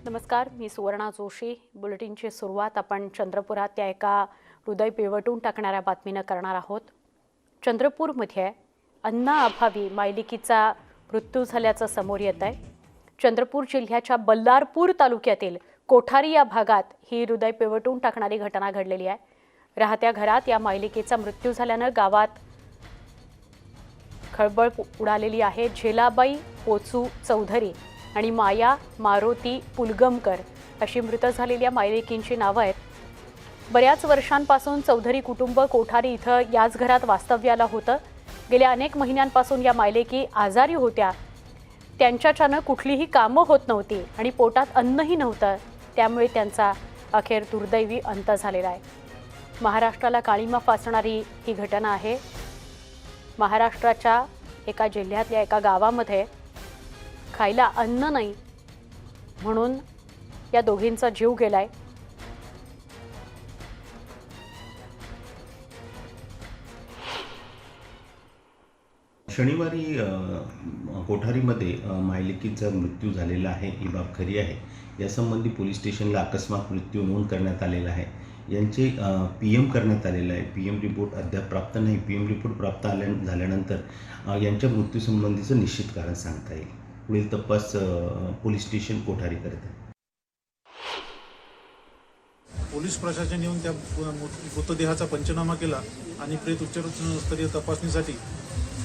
नमस्कार, मी सुवर्णा जोशी। बुलेटिनची सुरुवात आपण चंद्रपुरात त्या एका हृदय पिळवटून टाकणाऱ्या बातमीने करणार आहोत। चंद्रपूरमध्ये अन्नाअभावी मायलिकीचा मृत्यू झाल्याचं समोर येत आहे। चंद्रपूर जिल्ह्याच्या बल्लारपूर तालुक्यातील कोठारी या भागात ही हृदय पिळवटून टाकणारी घटना घडलेली आहे। राहत्या घरात या मायलिकीचा मृत्यू झाल्याने गावात खळबळ उडालेली आहे। झेलाबाई पोचू चौधरी आणि माया मारोती पुलगमकर अशी मृत झालेल्या मायलेकींची नावे आहेत। बऱ्याच वर्षांपासून चौधरी कुटुंब कोठारी इथं याच घरात वास्तव्याला होतं। गेल्या अनेक महिन्यांपासून या मायलेकी आजारी होत्या। त्यांच्याच्यानं कुठलीही कामं होत नव्हती आणि पोटात अन्नही नव्हतं, त्यामुळे त्यांचा अखेर दुर्दैवी अंत झालेला आहे। महाराष्ट्राला काळीमा फासणारी ही घटना आहे। महाराष्ट्राच्या एका जिल्ह्यातल्या एका गावामध्ये खायला अन्न नाही म्हणून या दोघींचा जीव गेलाय। शनिवारी कोठारीमध्ये मायलिकीचा मृत्यू झालेला आहे ही बाब खरी आहे। यासंबंधी पोलीस स्टेशनला अकस्मात मृत्यू नोंद करण्यात आलेला आहे। यांचे PM करण्यात आलेला आहे। PM रिपोर्ट अद्याप प्राप्त नाही। PM रिपोर्ट प्राप्त झाल्यानंतर यांच्या मृत्यूसंबंधीचं निश्चित कारण सांगता येईल। पुढील तपास पोलीस स्टेशन कोठारी करते। पोलीस प्रशासन येऊन त्या मृतदेहाचा पंचनामा केला आणि प्रेत उच्चस्तरीय तपासणीसाठी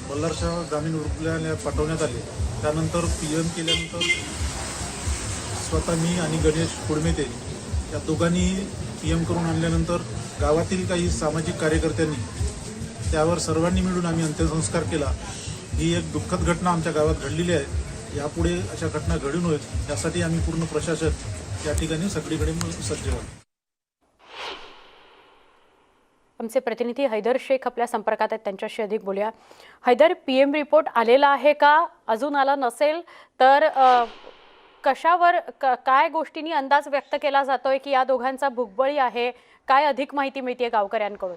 बल्लारशाह ग्रामीण रुग्णालयात पाठवण्यात आले। त्यानंतर PM केल्यानंतर स्वतः मी आणि गणेश कुडमेते या दोघांनी PM करून आणल्यानंतर गावातील काही सामाजिक कार्यकर्त्यांनी त्यावर सर्वांनी मिळून आम्ही अंत्यसंस्कार केला। ही एक दुःखद घटना आमच्या गावात घडलेली आहे। यापुढे अशा घटना घडू नयेत यासाठी आम्ही पूर्ण प्रशासन या ठिकाणी सगळीकडे सज्ज आहोत। आमचे प्रतिनिधी हैदर शेख आपल्या संपर्कात आहेत, त्यांच्याशी अधिक बोलूया। हैदर, PM रिपोर्ट आलेला आहे का? अजून आला नसेल तर कशावर काय गोष्टींनी अंदाज व्यक्त केला जातोय की या दोघांचा भुगबळी आहे? काय अधिक माहिती मिळते गावकऱ्यांकडून?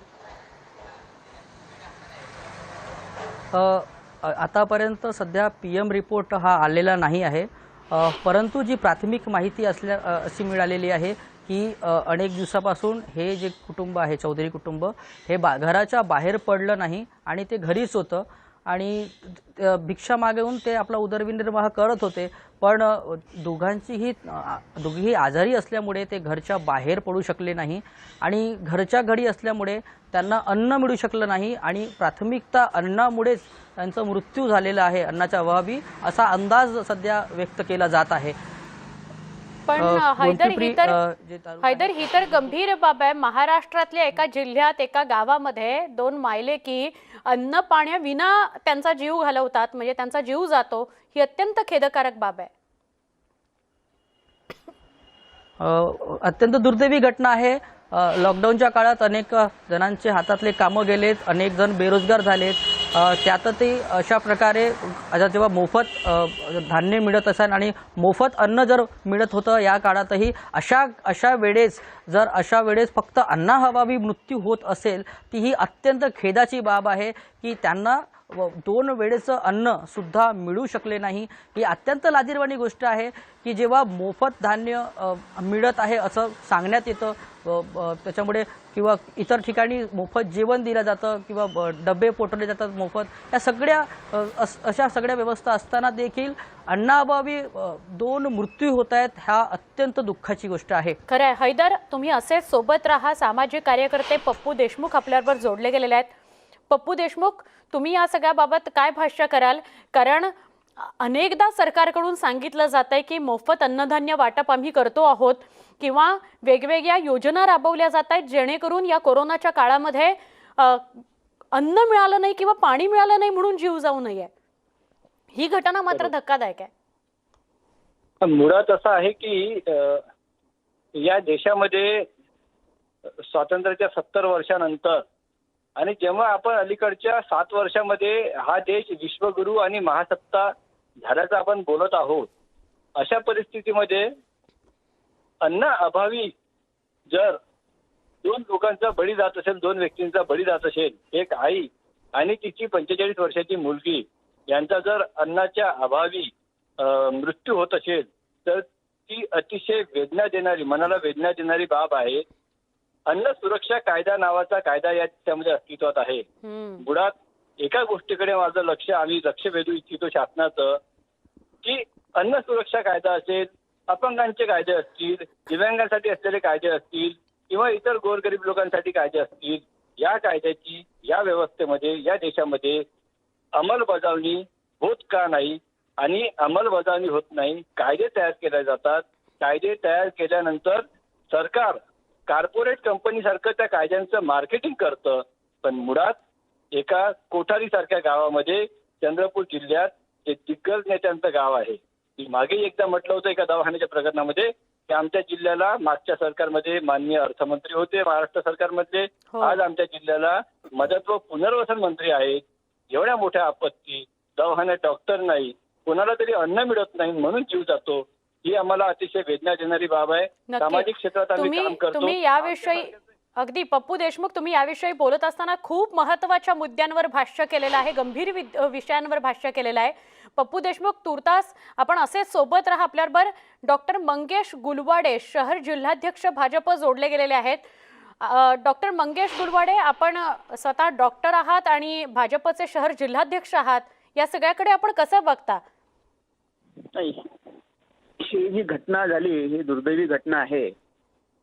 आतापर्यंत सध्या PM रिपोर्ट हा आलेला नाही आहे, परंतु जी प्राथमिक माहिती अशी मिळालेली आहे की अनेक दिवसापासून हे जे कुटुंब आहे, चौधरी कुटुंब, हे घराच्या बाहेर पडलं नाही आणि ते घरीच होतं आणि भिक्षा मागून ते आपला उदरनिर्वाह करत होते। पण दोघीही आजारी असल्यामुळे ते घरच्या बाहेर पडू शकले नाही आणि घरच्या घरी असल्यामुळे त्यांना अन्न मिळू शकलं नाही आणि प्राथमिकता अन्नामुळेच त्यांचा मृत्यू झालेला आहे, अन्नाच्या अभावी असा अंदाज सध्या व्यक्त केला जात आहे। पण हैदर, ही तर गंभीर बाब आहे। महाराष्ट्रातल्या एका जिल्ह्यात एका गावामध्ये दोन मायलेकी अन्न पाण्याविना त्यांचा जीव घालवतात, म्हणजे त्यांचा जीव जातो, ही अत्यंत खेदकारक बाब आहे। अत्यंत दुर्दैवी घटना आहे। लॉकडाऊनच्या काळात अनेक जणांचे हातातले कामं गेलेत, अनेक जण बेरोजगार झालेत। त्यातही अशा प्रकारे आता जेव्हा मोफत धान्य मिळत असेल आणि मोफत अन्न जर मिळत होतं या काळातही अशा वेळेस फक्त अन्नाअभावी मृत्यू होत असेल ती ही अत्यंत खेदाची बाब आहे की त्यांना 2 वेळेचं अन्न सुद्धा मिळू शकले नाही। ही अत्यंत लाजिरवाणी गोष्ट आहे की जेव्हा मोफत धान्य मिळत आहे असं सांगण्यात येतं, त्याच्यामुळे किंवा इतर ठिकाणी मोफत जेवण दिलं जातं किंवा डबे पोटवले जातात मोफत, अशा सगळ्या व्यवस्था असताना देखील अन्नाअभावी 2 मृत्यू होत आहेत। ह्या अत्यंत दुःखाची गोष्ट आहे। खरं आहे हैदर, तुम्ही असेच सोबत राहा। सामाजिक कार्यकर्ते पप्पू देशमुख आपल्याबरोबर जोडले गेलेले आहेत। पप्पू देशमुख, तुम्ही या सगळ्याबाबत काय भाष्य कराल? कारण अनेकदा सरकारकडून सांगितलं जातंय की मोफत अन्नधान्य वाटप आम्ही करतो आहोत किंवा वेगवेगळ्या योजना राबवल्या जात आहेत जेणेकरून या कोरोनाच्या काळामध्ये अन्न मिळालं नाही किंवा पाणी मिळालं नाही म्हणून जीव जाऊ नये। ही घटना मात्र धक्कादायक आहे। मुळात असं आहे की या देशामध्ये स्वातंत्र्याच्या 70 वर्षानंतर आणि जेव्हा आपण अलीकडच्या 7 वर्षामध्ये हा देश विश्वगुरू आणि महासत्ता झाल्याचं आपण बोलत आहोत, अशा परिस्थितीमध्ये अन्ना अभावी जर 2 लोकांचा बळी जात असेल, 2 व्यक्तींचा बळी जात असेल, एक आई आणि तिची 45 वर्षाची मुलगी यांचा जर अन्नाच्या अभावी मृत्यू होत असेल तर ती अतिशय वेदना देणारी, मनाला वेदना देणारी बाब आहे. अन्न सुरक्षा कायदा नावाचा कायदा या त्यामध्ये अस्तित्वात आहे. मुळात एका गोष्टीकडे माझं लक्ष वेधू इच्छितो शासनाचं, की अन्न सुरक्षा कायदा असेल, अपंगांचे कायदे असतील, दिव्यांगांसाठी असलेले कायदे असतील किंवा इतर गोरगरीब लोकांसाठी कायदे असतील, या कायद्याची या व्यवस्थेमध्ये या देशामध्ये अंमलबजावणी होत का नाही आणि अंमलबजावणी होत नाही. कायदे तयार केले जातात. कायदे तयार केल्यानंतर सरकार कॉर्पोरेट कंपनीसारखं त्या कायद्यांचं मार्केटिंग करतं. पण मुळात एका कोठारीसारख्या गावामध्ये चंद्रपूर जिल्ह्यात जे दिग्गज नेत्यांचं गाव आहे, मी मागे एकदा म्हटलं होतं एका दवाखान्याच्या प्रकरणामध्ये की आमच्या जिल्ह्याला मागच्या सरकारमध्ये माननीय अर्थमंत्री होते महाराष्ट्र सरकारमध्ये, आज आमच्या जिल्ह्याला मदत व पुनर्वसन मंत्री आहेत. एवढ्या मोठ्या आपत्ती, दवाखान्यात डॉक्टर नाही, कोणाला तरी अन्न मिळत नाही म्हणून जीव जातो. ही आम्हाला अतिशय वेदना देणारी बाब आहे. सामाजिक क्षेत्रात आम्ही काम करतो. तुम्ही याविषयी अगदी पप्पू देशमुख, तुम्ही याविषयी बोलत असताना खूप महत्त्वाच्या मुद्द्यांवर भाष्य केलेलं आहे, गंभीर विषयांवर भाष्य केलेलं आहे. पप्पू देशमुख, तुर्तास आपण असेच सोबत राहा. आपल्याबरोबर डॉक्टर मंगेश गुलवाडे, शहर जिल्हाध्यक्ष भाजप जोडले गेलेले आहेत. डॉक्टर मंगेश गुलवाडे, आपण स्वतः डॉक्टर आहात आणि भाजपचे शहर जिल्हाध्यक्ष आहात. या सगळ्याकडे आपण कसं बघता? नाही, ही जी घटना झाली ही दुर्दैवी घटना आहे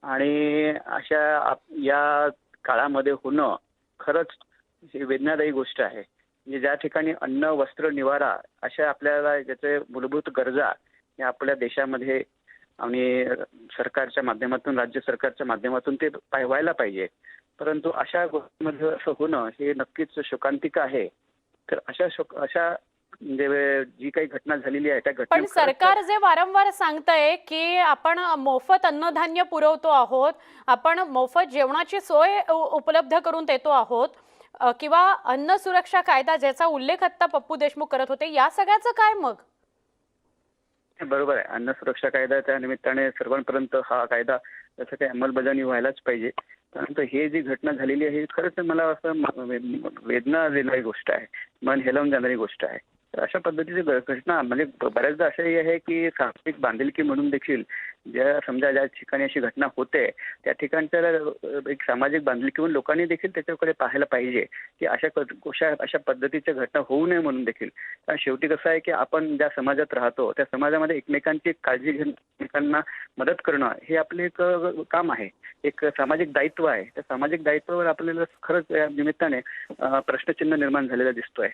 आणि अशा या काळामध्ये होणं खरंच ही वेदनादायी गोष्ट आहे. म्हणजे ज्या ठिकाणी अन्न, वस्त्र, निवारा अशा आपल्याला ज्याचे मूलभूत गरजा या आपल्या देशामध्ये आणि सरकारच्या माध्यमातून, राज्य सरकारच्या माध्यमातून ते व्हायला पाहिजे. परंतु अशा गोष्टींमध्ये असं होणं हे नक्कीच शोकांतिक आहे. तर अशा म्हणजे जी काही घटना झालेली आहे त्या घटना, पण सरकार जे वारंवार सांगतंय की आपण मोफत अन्नधान्य पुरवतो आहोत, आपण मोफत जेवणाची सोय उपलब्ध करून देतो आहोत, किंवा अन्न सुरक्षा कायदा ज्याचा उल्लेख आता पप्पू देशमुख करत होते, या सगळ्याचं काय मग? बरोबर आहे. अन्न सुरक्षा कायदा त्या निमित्ताने सर्वांपर्यंत हा कायदा त्याचं काही अंमलबजावणी व्हायलाच पाहिजे. परंतु हे जी घटना झालेली आहे खरंच मला असं वेदना देणारी गोष्ट आहे, मन हेलावून जाणारी गोष्ट आहे. तर अशा पद्धतीची घटना म्हणजे बऱ्याचदा अशाही आहे की सामाजिक बांधिलकी म्हणून देखील समजा ज्या ठिकाणी अशी घटना होते त्या ठिकाणच्या एक सामाजिक बांधिलकी म्हणून लोकांनी देखील त्याच्याकडे पाहायला पाहिजे की अशा पद्धतीच्या घटना होऊ नये म्हणून देखील. कारण शेवटी कसं आहे की आपण ज्या समाजात राहतो त्या समाजामध्ये एकमेकांची काळजी घेऊन एकमेकांना मदत करणं हे आपले एक काम आहे, एक सामाजिक दायित्व आहे. त्या सामाजिक दायित्वावर आपल्याला खरंच या निमित्ताने प्रश्नचिन्ह निर्माण झालेला दिसतोय.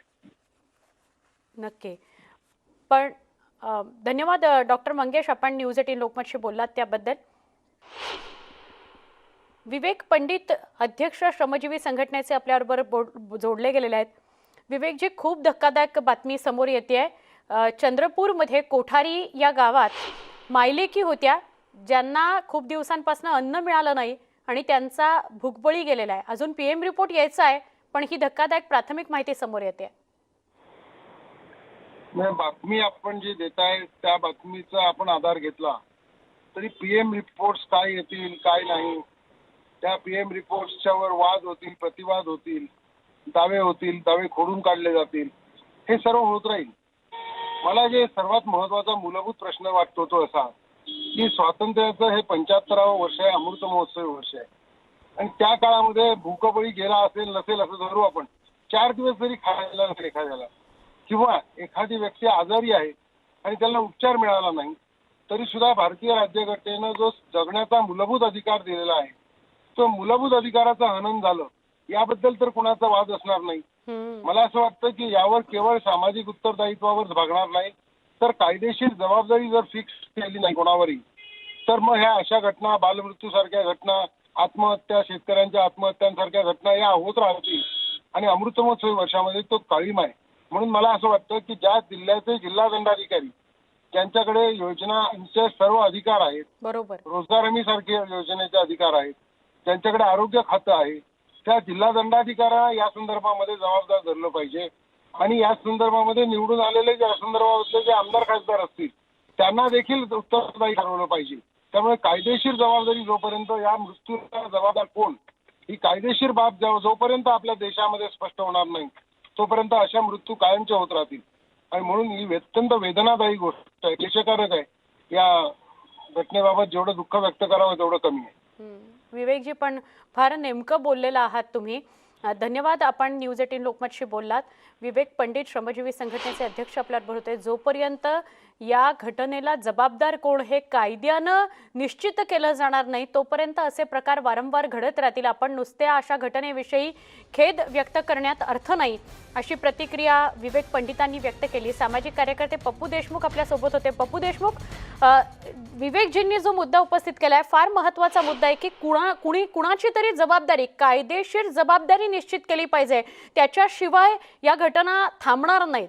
नक्की. पण धन्यवाद डॉक्टर मंगेश, आपण न्यूज 18 लोकमतशी बोललात त्याबद्दल. विवेक पंडित, अध्यक्ष श्रमजीवी संघटनेचे आपल्याबरोबर जोडले गेलेले आहेत. विवेकजी, खूप धक्कादायक बातमी समोर येते. चंद्रपूरमध्ये कोठारी या गावात मायलेकी होत्या ज्यांना खूप दिवसांपासून अन्न मिळालं नाही आणि त्यांचा भूकबळी गेलेला आहे. अजून PM रिपोर्ट यायचा आहे, पण ही धक्कादायक प्राथमिक माहिती समोर येते. बातमी आपण जी देताय त्या बातमीचा आपण आधार घेतला तरी PM रिपोर्ट्स काय येतील काय नाही, त्या PM रिपोर्ट्सच्या वर वाद होतील, प्रतिवाद होतील, दावे होतील, दावे खोडून काढले जातील, हे सर्व होत राहील. मला जे सर्वात महत्वाचा मूलभूत प्रश्न वाटतो तो असा की स्वातंत्र्याचं हे 75वं वर्ष आहे, अमृत महोत्सवी वर्ष आहे आणि त्या काळामध्ये भूकबळी गेला असेल नसेल असं धरू आपण, 4 दिवस जरी खायला नसेल एखाद्याला किंवा एखादी व्यक्ती आजारी आहे आणि त्याला उपचार मिळाला नाही तरी सुद्धा भारतीय राज्यघटनेनं जो जगण्याचा मूलभूत अधिकार दिलेला आहे तो मूलभूत अधिकाराचं हनन झालं याबद्दल तर कुणाचा वाद असणार नाही. मला असं वाटतं की यावर केवळ सामाजिक उत्तरदायित्वावर भागणार नाही तर कायदेशीर जबाबदारी जर फिक्स केली नाही कोणावरही तर मग ह्या अशा घटना, बालमृत्यूसारख्या घटना, आत्महत्या, शेतकऱ्यांच्या आत्महत्यांसारख्या घटना या होत राहतील आणि अमृत महोत्सवी वर्षामध्ये तो काळीमा आहे. म्हणून मला असं वाटतं की ज्या जिल्ह्याचे जिल्हा दंडाधिकारी ज्यांच्याकडे योजनांचे सर्व अधिकार आहेत, बरोबर, रोजगार हमी सारख्या योजनेचे अधिकार आहेत, ज्यांच्याकडे आरोग्य खातं आहे, त्या जिल्हा दंडाधिकाऱ्यांना या संदर्भामध्ये जबाबदार धरलं पाहिजे आणि या संदर्भामध्ये निवडून आलेले या संदर्भातले जे आमदार खासदार असतील त्यांना देखील उत्तरदायी ठरवलं पाहिजे. त्यामुळे कायदेशीर जबाबदारी जोपर्यंत या मृत्यूला जबाबदार कोण ही कायदेशीर बाब जोपर्यंत आपल्या देशामध्ये स्पष्ट होणार नाही तोपर्यंत अशा मृत्यू कायमच्या होत राहतील आणि म्हणून ही अत्यंत वेदनादायी गोष्ट आहे, क्लेशकारक आहे. या घटनेबाबत जेवढं दुःख व्यक्त करावं तेवढं कमी आहे. विवेकजी, पण फार नेमकं बोललेला आहात तुम्ही. धन्यवाद. आपण न्यूज 18 लोकमतशी बोललात. विवेक पंडित, श्रमजीवी संघटनेचे अध्यक्ष आपल्याबरोबर होते. जोपर्यंत या घटनेला जबाबदार कोण हे कायद्यानं निश्चित केलं जाणार नाही तोपर्यंत असे प्रकार वारंवार घडत राहतील. आपण नुसत्या अशा घटनेविषयी खेद व्यक्त करण्यात अर्थ नाही, अशी प्रतिक्रिया विवेक पंडितांनी व्यक्त केली. सामाजिक कार्यकर्ते पप्पू देशमुख आपल्यासोबत होते. पप्पू देशमुख, विवेकजींनी जो मुद्दा उपस्थित केला आहे फार महत्त्वाचा मुद्दा आहे की कुणाची तरी जबाबदारी, कायदेशीर जबाबदारी निश्चित केली पाहिजे. त्याच्याशिवाय या घटना थांबणार नाहीत.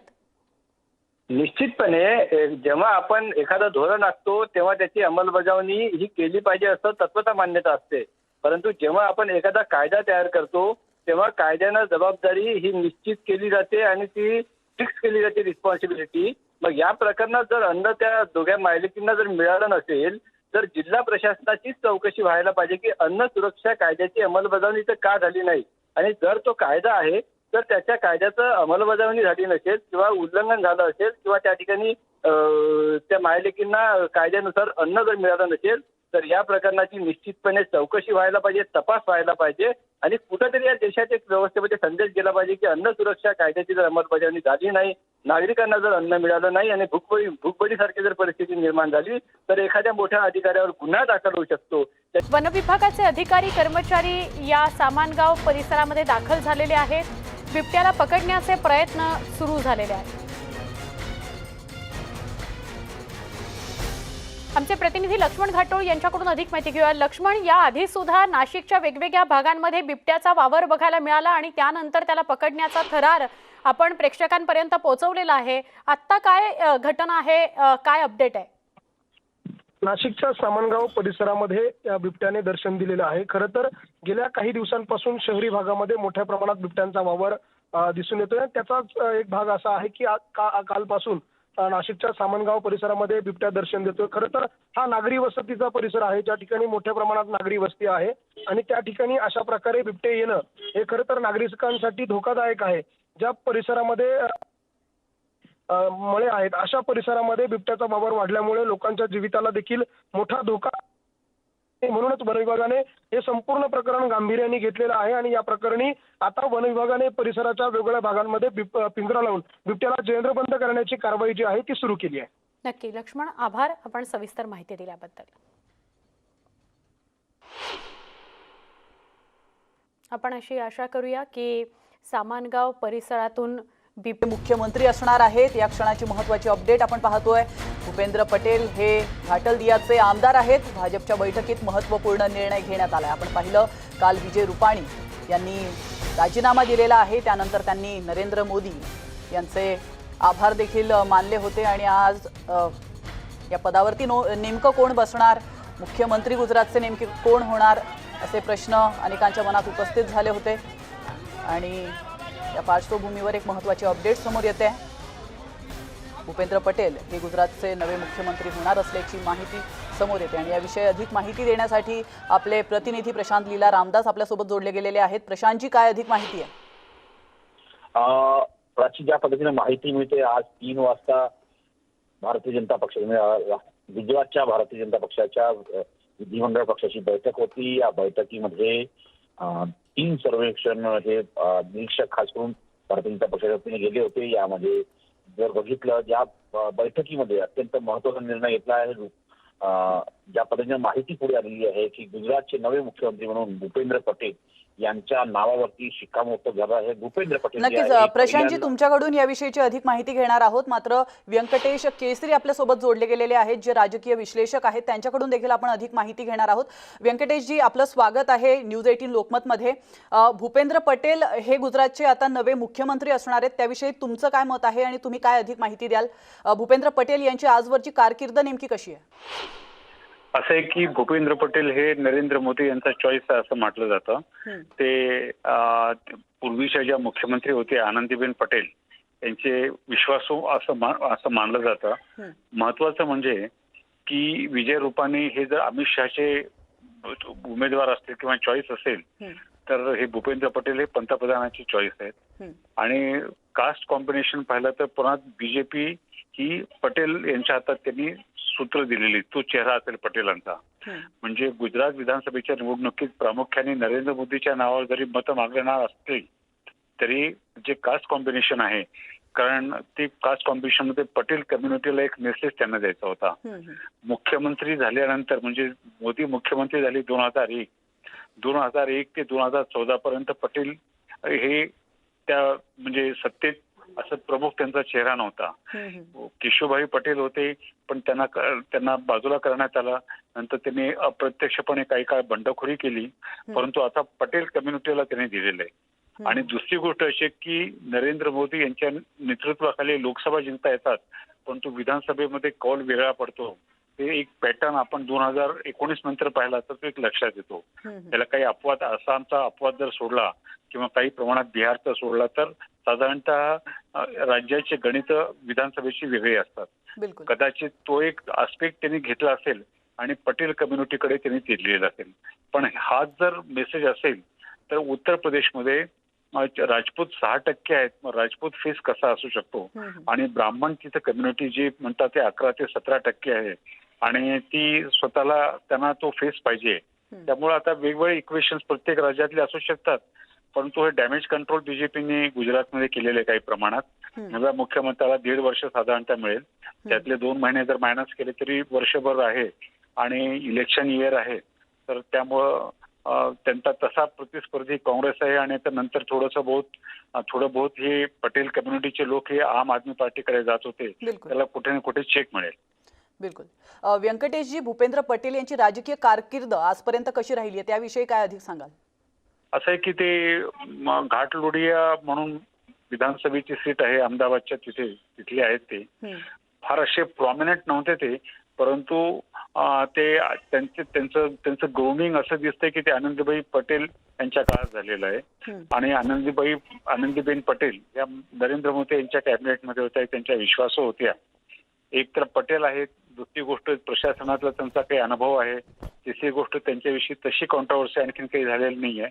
निश्चितपणे जेव्हा आपण एखादं धोरण आखतो तेव्हा त्याची अंमलबजावणी ही केली पाहिजे असं तत्वता मान्यता असते. परंतु जेव्हा आपण एखादा कायदा तयार करतो तेव्हा कायद्यानं जबाबदारी ही निश्चित केली जाते आणि ती फिक्स केली जाते, रिस्पॉन्सिबिलिटी. मग या प्रकरणात जर अन्न त्या दोघ्या मायलेकींना जर मिळालं नसेल तर जिल्हा प्रशासनाचीच चौकशी व्हायला पाहिजे की अन्न सुरक्षा कायद्याची अंमलबजावणी तर का झाली नाही, आणि जर तो कायदा आहे तर त्याच्या कायद्याचं अंमलबजावणी झाली नसेल किंवा उल्लंघन झालं असेल किंवा त्या ठिकाणी त्या मायलेकींना कायद्यानुसार अन्न जर मिळालं नसेल तर या प्रकरणाची निश्चितपणे चौकशी व्हायला पाहिजे, तपास व्हायला पाहिजे. आणि कुठेतरी या देशाच्या व्यवस्थेमध्ये संदेश गेला पाहिजे की अन्न सुरक्षा कायद्याची जर अंमलबजावणी झाली नाही, नागरिकांना जर अन्न मिळालं नाही आणि भूकबळीसारखी जर परिस्थिती निर्माण झाली तर एखाद्या मोठ्या अधिकाऱ्यावर गुन्हा दाखल होऊ शकतो. वन विभागाचे अधिकारी कर्मचारी या सामानगाव परिसरामध्ये दाखल झालेले आहेत. बिबट्याला पकडण्याचे प्रयत्न सुरू झालेले आहेत. आमचे प्रतिनिधी लक्ष्मण घाटोळ यांच्याकडून अधिक माहिती घेऊया. लक्ष्मण, या आधी सुद्धा नाशिकच्या वेगवेगळ्या भागांमध्ये बिबट्याचा वावर बघायला मिळाला आणि त्यानंतर त्याला पकडण्याचा थरार आपण प्रेक्षकांपर्यंत पोहोचवलेला आहे. आत्ता काय घटना आहे, काय अपडेट आहे? नाशिकच्या सामनगाव परिसरामध्ये या बिबट्याने दर्शन दिलेलं आहे. खरं तर गेल्या काही दिवसांपासून शहरी भागामध्ये मोठ्या प्रमाणात बिबट्यांचा वावर दिसून येतोय. त्याचाच एक भाग असा आहे की कालपासून नाशिकच्या सामनगाव परिसरामध्ये बिबट्या दर्शन देतोय. खरं तर हा नागरी वस्तीचा परिसर आहे, ज्या ठिकाणी मोठ्या प्रमाणात नागरी वस्ती आहे आणि त्या ठिकाणी अशा प्रकारे बिबटे येणं हे खरं तर नागरिकांसाठी धोकादायक आहे. ज्या परिसरामध्ये मळे आहेत अशा परिसरामध्ये बिबट्याचा वावर वाढल्यामुळे लोकांच्या जीविताला देखील मोठा धोका, म्हणूनच वन विभागाने हे संपूर्ण प्रकरण गांभीर्याने घेतलेलं आहे आणि या प्रकरणी आता वन विभागाने परिसराच्या वेगवेगळ्या भागांमध्ये पिंजरा लावून बिबट्याला जेरबंद करण्याची कारवाई जी आहे ती सुरू केली आहे. नक्की लक्ष्मण, आभार आपण सविस्तर माहिती दिल्याबद्दल. आपण अशी आशा करूया की सामानगाव परिसरातून मुख्यमंत्री असणार आहेत. या क्षणाची महत्त्वाची अपडेट आपण पाहतोय. भूपेंद्र पटेल हे घाटलदियाचे आमदार आहेत. भाजपच्या बैठकीत महत्त्वपूर्ण निर्णय घेण्यात आला. आपण पाहिलं काल विजय रुपाणी यांनी राजीनामा दिलेला आहे. त्यानंतर त्यांनी नरेंद्र मोदी यांचे आभार देखील मानले होते आणि आज या पदावरती नेमकं कोण बसणार, मुख्यमंत्री गुजरातचे नेमके कोण होणार असे प्रश्न अनेकांच्या मनात उपस्थित झाले होते आणि या पार्श्वभूमीवर एक महत्त्वाची अपडेट समोर येते. भूपेंद्र पटेल हे गुजरातचे नवे मुख्यमंत्री होणार असल्याची माहिती समोर येते आणि याविषयी अधिक माहिती देण्यासाठी आपले प्रतिनिधी प्रशांत लीला रामदास आपल्यासोबत जोडले गेलेले आहेत. प्रशांतजी, काय अधिक माहिती आहे? प्राची, ज्या पद्धतीने माहिती मिळते, आज 3 वाजता भारतीय जनता पक्ष गुजरातच्या भारतीय जनता पक्षाच्या विधिमंडळ पक्षाची बैठक होती. या बैठकीमध्ये 3 सर्वेक्षण हे निरीक्षक खास करून भारतीय जनता पक्षाच्या वतीने गेले होते. यामध्ये जर बघितलं, ज्या बैठकीमध्ये अत्यंत महत्त्वाचा निर्णय घेतला आहे, ज्या पद्धतीने माहिती पुढे आलेली आहे की गुजरातचे नवे मुख्यमंत्री म्हणून भूपेंद्र पटेल यांच्या नावावरती शिक्कामोर्तब झालं आहे. भूपेंद्र पटेल नक्कीच प्रशांतजी, तुमच्याकडून याविषयीची अधिक माहिती घेणार आहोत. मात्र व्यंकटेश केसरी आपल्यासोबत जोडले गेलेले आहेत, जे राजकीय विश्लेषक आहेत. त्यांच्याकडून देखील आपण अधिक माहिती घेणार आहोत. व्यंकटेशजी, आपलं स्वागत आहे न्यूज 18 लोकमतमध्ये. भूपेंद्र पटेल हे गुजरातचे आता नवे मुख्यमंत्री असणार आहेत, त्याविषयी तुमचं काय मत आहे आणि तुम्ही काय अधिक माहिती द्याल? भूपेंद्र पटेल यांची आजवरची कारकीर्द नेमकी कशी आहे? असं आहे की भूपेंद्र पटेल हे नरेंद्र मोदी यांचा चॉईस आहे असं म्हटलं जातं. ते पूर्वीच्या ज्या मुख्यमंत्री होते आनंदीबेन पटेल यांचे विश्वासू असं मानलं जातं. महत्वाचं म्हणजे की विजय रुपाणी हे जर अमित शहाचे उमेदवार असतील किंवा चॉईस असेल तर हे भूपेंद्र पटेल हे पंतप्रधानाची चॉईस आहेत. आणि कास्ट कॉम्बिनेशन पाहिलं तर पुन्हा बीजेपी ही पटेल यांच्या हातात त्यांनी सूत्र दिलेली तो चेहरा असेल पटेलांचा. म्हणजे गुजरात विधानसभेच्या निवडणुकीत प्रामुख्याने नरेंद्र मोदीच्या नावावर जरी मतं मागणार असतील तरी जे कास्ट कॉम्बिनेशन आहे, कारण ते कास्ट कॉम्बिनेशन मध्ये पटेल कम्युनिटीला एक मेसेज त्यांना द्यायचा होता. मुख्यमंत्री झाल्यानंतर म्हणजे मोदी मुख्यमंत्री झाले 2001 ते 2014 पर्यंत पटेल हे त्या म्हणजे सत्तेत असं प्रमुख त्यांचा चेहरा नव्हता. केशुभाई पटेल होते, पण त्यांना बाजूला करण्यात आलं. नंतर त्यांनी अप्रत्यक्षपणे काही काळ बंडखोरी केली, परंतु आता पटेल कम्युनिटीला त्यांनी दिलेलं आहे. आणि दुसरी गोष्ट अशी की नरेंद्र मोदी यांच्या नेतृत्वाखाली लोकसभा जिंकता येतात, परंतु विधानसभेमध्ये कौल वेगळा पडतो. ते एक पॅटर्न आपण 2019 नंतर पाहिला तर तो एक लक्षात येतो. त्याला काही अपवाद, आसामचा अपवाद जर सोडला किंवा काही प्रमाणात बिहारचा सोडला तर साधारणतः राज्याचे गणित विधानसभेची वेगळी असतात. कदाचित तो एक आस्पेक्ट त्यांनी घेतला असेल आणि पटेल कम्युनिटीकडे त्यांनी दिलेला असेल. पण हा जर मेसेज असेल तर उत्तर प्रदेशमध्ये राजपूत 6% आहेत. मग राजपूत फेस कसा असू शकतो, आणि ब्राह्मण तिथे कम्युनिटी जी म्हणतात ते 11 ते 17% आहे आणि ती स्वतःला त्यांना तो फेस पाहिजे. त्यामुळे आता वेगवेगळे इक्वेशन्स प्रत्येक राज्यातले असू शकतात, परंतु हे डॅमेज कंट्रोल बीजेपीने गुजरातमध्ये केलेले काही प्रमाणात. नव्या मुख्यमंत्र्याला 1.5 वर्ष साधारणतः मिळेल. त्यातले 2 महिने जर मायनस केले तरी वर्षभर आहे आणि इलेक्शन इयर आहे. तर त्यामुळं त्यांचा तसा प्रतिस्पर्धी काँग्रेस आहे आणि नंतर थोडं बहुत हे पटेल कम्युनिटीचे लोक हे आम आदमी पार्टीकडे जात होते. त्याला कुठे ना कुठे चेक मिळेल. बिलकुल. व्यंकटेशजी, भूपेंद्र पटेल यांची राजकीय कारकीर्द आजपर्यंत कशी राहिली आहे त्याविषयी काय अधिक सांगाल? असं आहे की ते घाटलोडिया म्हणून विधानसभेची सीट आहे अहमदाबादच्या, तिथले आहेत ते. फार असे प्रॉमिनंट नव्हते ते, परंतु ते त्यांचं ग्रोमिंग असं दिसतंय की ते आनंदीबाई पटेल यांच्या काळात झालेलं आहे. आणि आनंदीबेन पटेल या नरेंद्र मोदी यांच्या कॅबिनेटमध्ये होत्या, त्यांच्या विश्वासू होत्या. एक तर पटेल आहेत, दुसरी गोष्ट प्रशासनातला त्यांचा काही अनुभव आहे, तिसरी गोष्ट त्यांच्याविषयी तशी कॉन्ट्रोवर्सी आणखीन काही झालेली नाही आहे.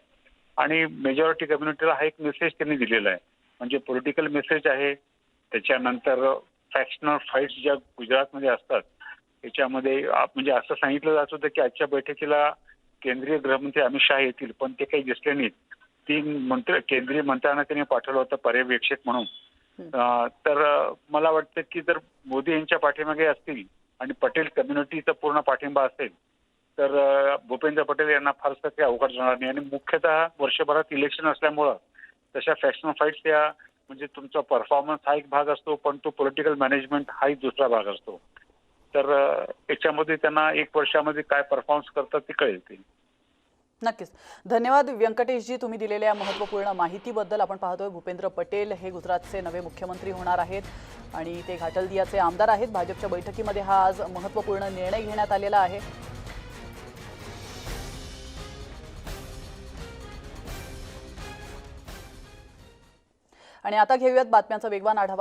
आणि मेजॉरिटी कम्युनिटीला हा एक मेसेज त्यांनी दिलेला आहे, म्हणजे पॉलिटिकल मेसेज आहे. त्याच्यानंतर फॅक्शनल फाईट्स ज्या गुजरातमध्ये असतात त्याच्यामध्ये म्हणजे असं सांगितलं जात होतं की आजच्या बैठकीला केंद्रीय गृहमंत्री अमित शहा येतील, पण ते काही दिसले नाहीत. 3 केंद्रीय मंत्र्यांना त्यांनी पाठवलं होतं पर्यवेक्षक म्हणून. तर मला वाटतं की जर मोदी यांच्या पाठीमागे असतील आणि पटेल कम्युनिटीचा पूर्ण पाठिंबा असेल तर भूपेंद्र पटेल यांना फारसं काही अवघड जाणार नाही. आणि मुख्यतः वर्षभरात इलेक्शन असल्यामुळं तशा फॅक्शनल फाईट्स या म्हणजे तुमचा परफॉर्मन्स हा एक भाग असतो, पण तो पॉलिटिकल मॅनेजमेंट हाही दुसरा भाग असतो. तर याच्यामध्ये त्यांना 1 वर्षामध्ये काय परफॉर्मन्स करतात ते कळेल. ते नक्कीच. धन्यवाद व्यंकटेशजी, तुम्ही दिलेल्या महत्त्वपूर्ण माहितीबद्दल. आपण पाहतोय भूपेंद्र पटेल हे गुजरातचे नवे मुख्यमंत्री होणार आहेत आणि ते घाटलदियाचे आमदार आहेत. भाजपच्या बैठकीमध्ये हा आज महत्त्वपूर्ण निर्णय घेण्यात आलेला आहे. आणि आता घेऊयात बातम्यांचा वेगवान आढावा.